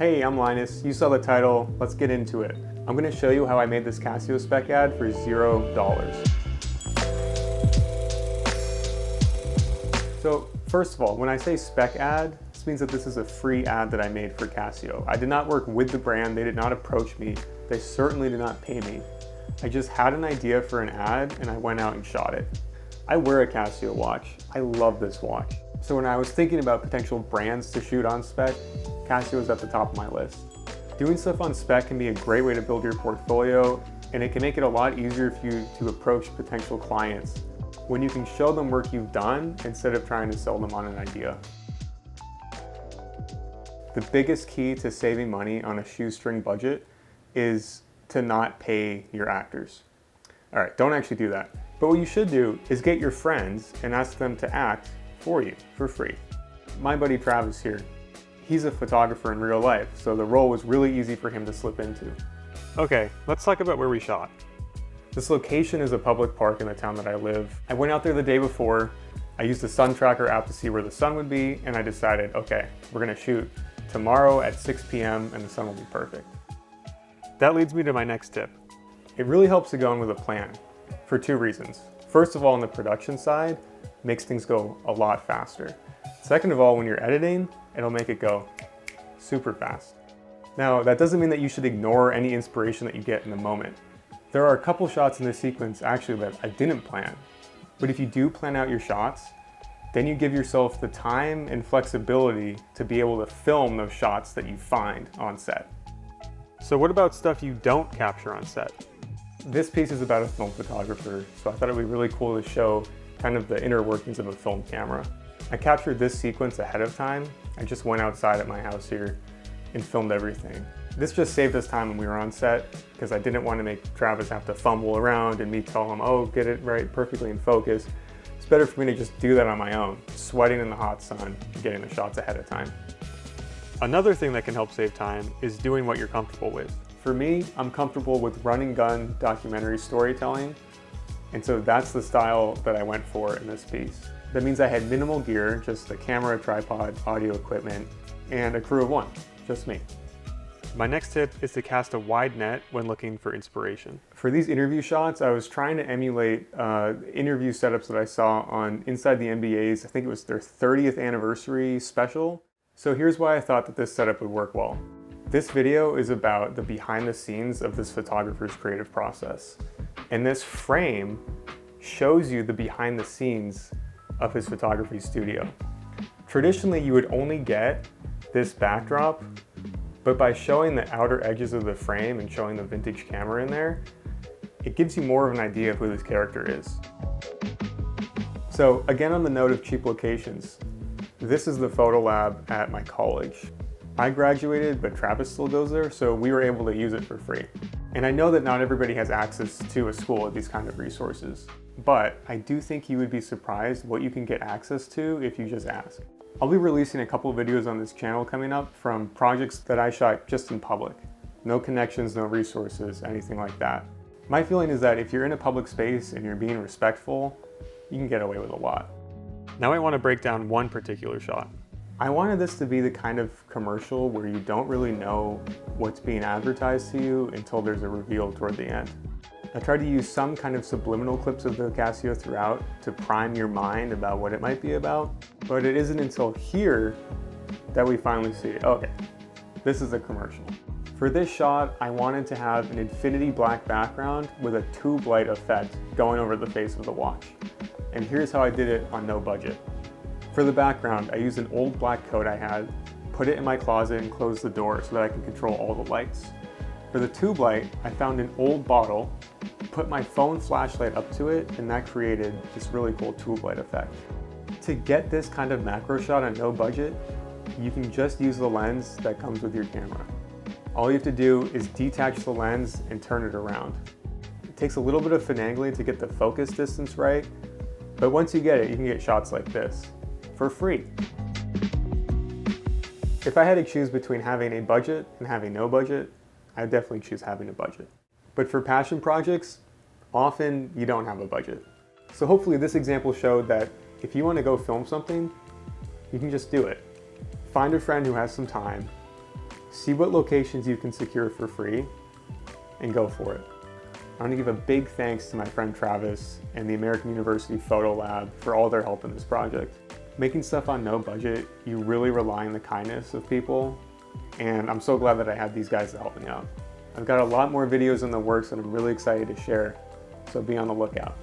Hey, I'm Linus. You saw the title. Let's get into it. I'm going to show you how I made this Casio spec ad for $0. So first of all, when I say spec ad, this means that this is a free ad that I made for Casio. I did not work with the brand. They did not approach me. They certainly did not pay me. I just had an idea for an ad and I went out and shot it. I wear a Casio watch. I love this watch. So when I was thinking about potential brands to shoot on spec, Casio was at the top of my list. Doing stuff on spec can be a great way to build your portfolio, and it can make it a lot easier for you to approach potential clients when you can show them work you've done instead of trying to sell them on an idea. The biggest key to saving money on a shoestring budget is to not pay your actors. All right, don't actually do that. But what you should do is get your friends and ask them to act for you for free. My buddy Travis here, he's a photographer in real life, so the role was really easy for him to slip into. Okay, let's talk about where we shot. This location is a public park in the town that I live. I went out there the day before. I used the sun tracker app to see where the sun would be, and I decided, okay, we're gonna shoot tomorrow at 6 p.m. and the sun will be perfect. That leads me to my next tip. It really helps to go in with a plan for two reasons. First of all, on the production side, makes things go a lot faster. Second of all, when you're editing, it'll make it go super fast. Now, that doesn't mean that you should ignore any inspiration that you get in the moment. There are a couple shots in this sequence actually that I didn't plan. But if you do plan out your shots, then you give yourself the time and flexibility to be able to film those shots that you find on set. So what about stuff you don't capture on set? This piece is about a film photographer, so I thought it would be really cool to show kind of the inner workings of a film camera. I captured this sequence ahead of time. I just went outside at my house here and filmed everything. This just saved us time when we were on set because I didn't want to make Travis have to fumble around and me tell him, oh, get it right perfectly in focus. It's better for me to just do that on my own, sweating in the hot sun, getting the shots ahead of time. Another thing that can help save time is doing what you're comfortable with. For me, I'm comfortable with run and gun documentary storytelling, and so that's the style that I went for in this piece. That means I had minimal gear, just a camera, tripod, audio equipment, and a crew of one, just me. My next tip is to cast a wide net when looking for inspiration. For these interview shots, I was trying to emulate interview setups that I saw on Inside the NBA's, I think it was their 30th anniversary special. So here's why I thought that this setup would work well. This video is about the behind the scenes of this photographer's creative process. And this frame shows you the behind the scenes of his photography studio. Traditionally, you would only get this backdrop, but by showing the outer edges of the frame and showing the vintage camera in there, it gives you more of an idea of who this character is. So again, on the note of cheap locations, this is the photo lab at my college. I graduated, but Travis still goes there, so we were able to use it for free. And I know that not everybody has access to a school with these kind of resources, but I do think you would be surprised what you can get access to if you just ask. I'll be releasing a couple of videos on this channel coming up from projects that I shot just in public. No connections, no resources, anything like that. My feeling is that if you're in a public space and you're being respectful, you can get away with a lot. Now I want to break down one particular shot. I wanted this to be the kind of commercial where you don't really know what's being advertised to you until there's a reveal toward the end. I tried to use some kind of subliminal clips of the Casio throughout to prime your mind about what it might be about, but it isn't until here that we finally see it. Okay, this is a commercial. For this shot, I wanted to have an infinity black background with a tube light effect going over the face of the watch. And here's how I did it on no budget. For the background, I used an old black coat I had, put it in my closet and closed the door so that I could control all the lights. For the tube light, I found an old bottle, put my phone flashlight up to it, and that created this really cool tube light effect. To get this kind of macro shot on no budget, you can just use the lens that comes with your camera. All you have to do is detach the lens and turn it around. It takes a little bit of finagling to get the focus distance right, but once you get it, you can get shots like this for free. If I had to choose between having a budget and having no budget, I'd definitely choose having a budget. But for passion projects, often you don't have a budget. So hopefully this example showed that if you want to go film something, you can just do it. Find a friend who has some time, See what locations you can secure for free and go for it. I want to give a big thanks to my friend Travis and the American University Photo Lab for all their help in this project. Making stuff on no budget, you really rely on the kindness of people, and I'm so glad that I had these guys to help me out. I've got a lot more videos in the works that I'm really excited to share, so be on the lookout.